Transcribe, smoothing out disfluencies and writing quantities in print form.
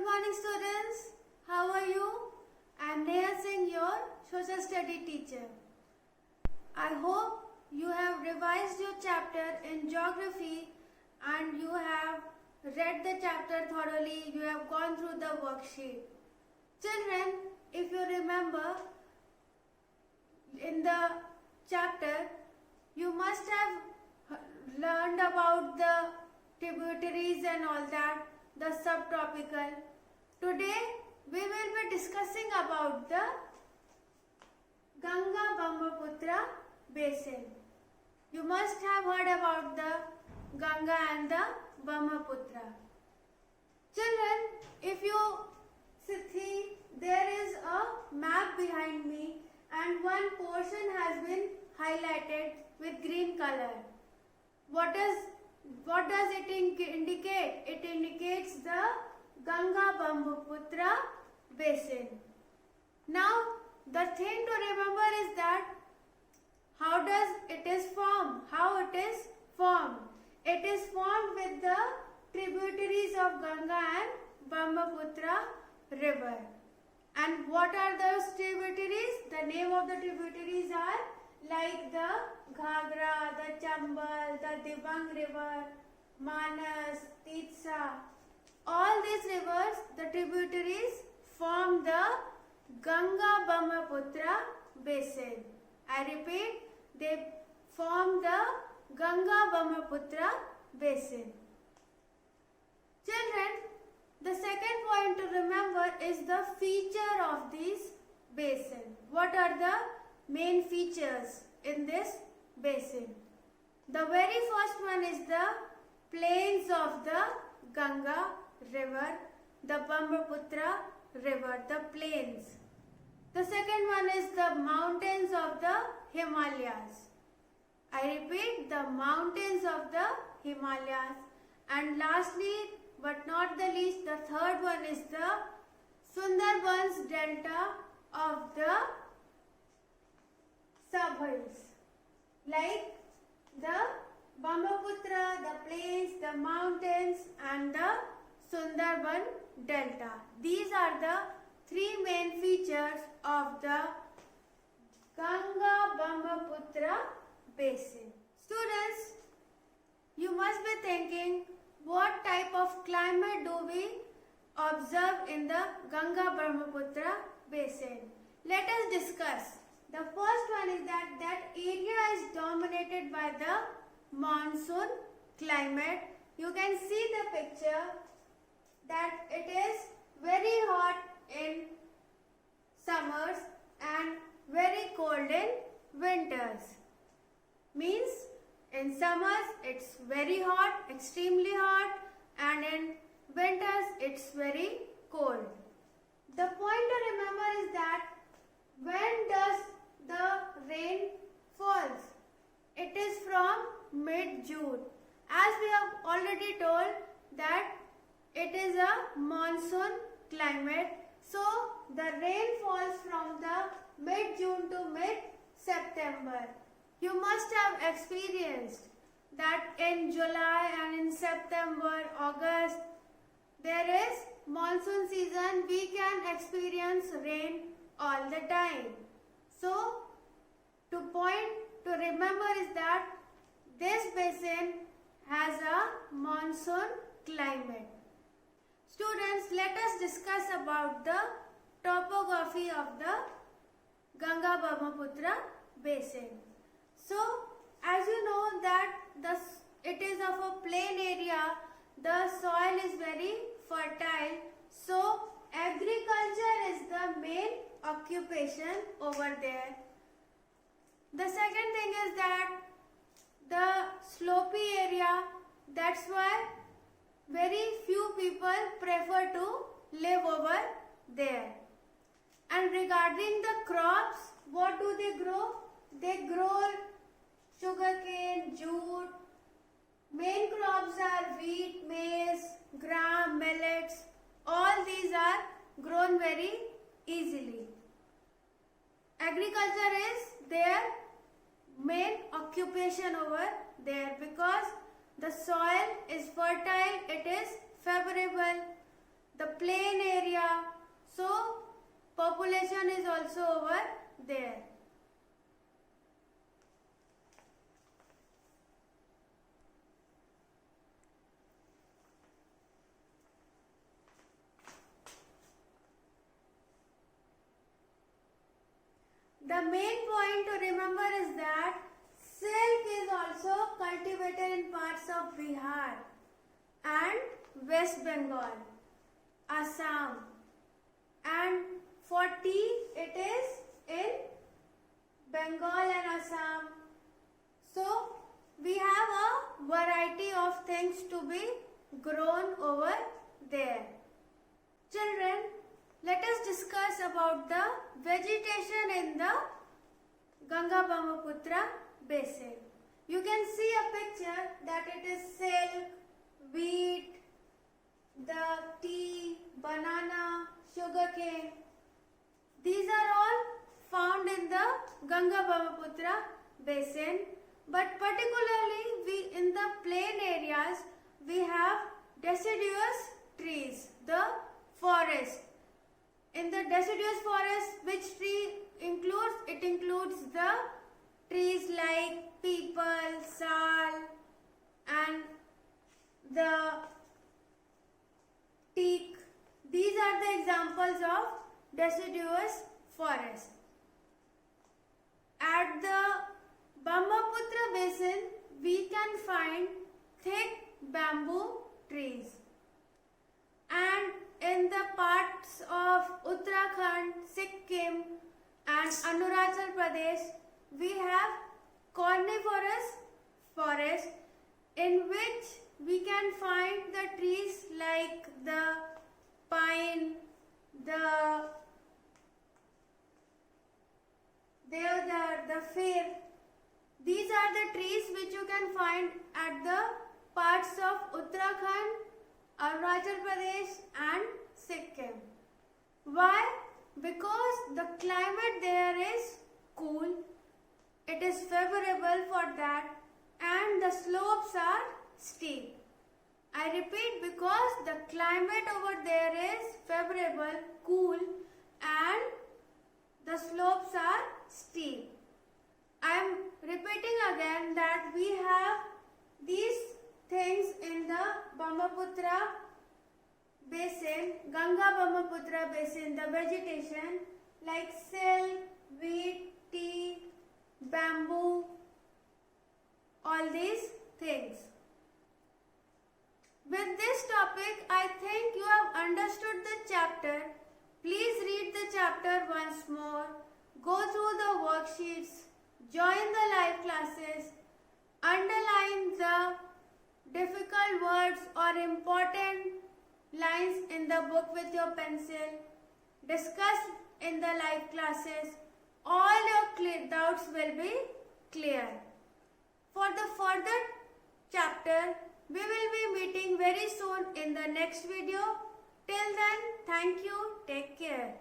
morning students, how are you? I am Neha Singh, your social study teacher. I hope you have revised your chapter in geography and you have read the chapter thoroughly, you have gone through the worksheet. Children, if you remember, in the chapter, you must have learned about the tributaries and all that, the subtropical. Today, we will be discussing about the Ganga-Brahmaputra basin. You must have heard about the Ganga and the Brahmaputra. Children, if you see, there is a map behind me and one portion has been highlighted with green color. What does it indicate? It indicates the Ganga-Brahmaputra basin. Now, the thing to remember is that how it is formed? It is formed with the tributaries of Ganga and Brahmaputra river. And what are those tributaries? The name of the tributaries are like the Ghagra, the Chambal, the Dibang river, Manas, Titsa. All these rivers, the tributaries, form the Ganga-Brahmaputra basin. I repeat, they form the Ganga-Brahmaputra basin. Children, the second point to remember is the feature of this basin. What are the main features in this basin? The very first one is the plains of the Ganga river, the Brahmaputra river, the plains. The second one is the mountains of the Himalayas. I repeat, the mountains of the Himalayas. And lastly, but not the least, the third one is the Sundarbans delta of the subhills. Like the Brahmaputra, the plains, the mountains and the Sundarban delta. These are the three main features of the Ganga-Brahmaputra basin. Students, you must be thinking, what type of climate do we observe in the Ganga-Brahmaputra basin? Let us discuss. The first one is that area is dominated by the monsoon climate. You can see the picture that it is very hot in summers and very cold in winters. Means in summers it's very hot, extremely hot, and in winters it's very cold. The point to remember is that when does the rain falls? It is from mid-June. As we have already told that it is a monsoon climate. So the rain falls from the mid-June to mid-September. You must have experienced that in July and in September, August, there is monsoon season. We can experience rain all the time. So, to remember is that this basin has a monsoon climate. Students, let us discuss about the topography of the Ganga-Brahmaputra basin. So, as you know that it is of a plain area, the soil is very fertile. So, agriculture is the main occupation over there. The second thing is that the slopey area, that's why very few people prefer to live over there. And regarding the crops, what do they grow? They grow sugarcane, jute. Main crops are wheat, maize, gram, millets. All these are grown very easily. Agriculture is their main occupation over there because the soil is fertile, it is favorable. the plain area. So population is also over there. The main point to remember is that silk is also cultivated in parts of Bihar and West Bengal, Assam, and for tea it is in Bengal and Assam. So we have a variety of things to be grown over there. Children, let us discuss about the vegetation in the Ganga-Brahmaputra basin. You can see a picture that it is silk, wheat, the tea, banana, sugarcane. These are all found in the Ganga-Brahmaputra basin, but particularly in the plain areas we have deciduous trees, the forest. In the deciduous forest, which tree includes? It includes the trees like peepal, sal, and the teak. These are the examples of deciduous forest. At the Brahmaputra basin, we can find thick bamboo trees. And in the parts of Uttarakhand, Sikkim and Arunachal Pradesh, we have coniferous forest in which we can find the trees like the pine, the fir. These are the trees which you can find at the parts of Uttarakhand, Arunachal Pradesh and Sikkim. Why? Because the climate there is cool, it is favorable for that, and the slopes are steep. I repeat, because the climate over there is favorable, cool, and the slopes are steep. I am repeating again that we have these things in the Brahmaputra basin, Ganga-Brahmaputra basin, the vegetation like silk, wheat, tea, bamboo, all these things. With this topic, I think you have understood the chapter. Please read the chapter once more, go through the worksheets, join the live classes, underline the difficult words or important lines in the book with your pencil, discuss in the live classes. All your doubts will be clear. For the further chapter, we will be meeting very soon in the next video. Till then, thank you. Take care.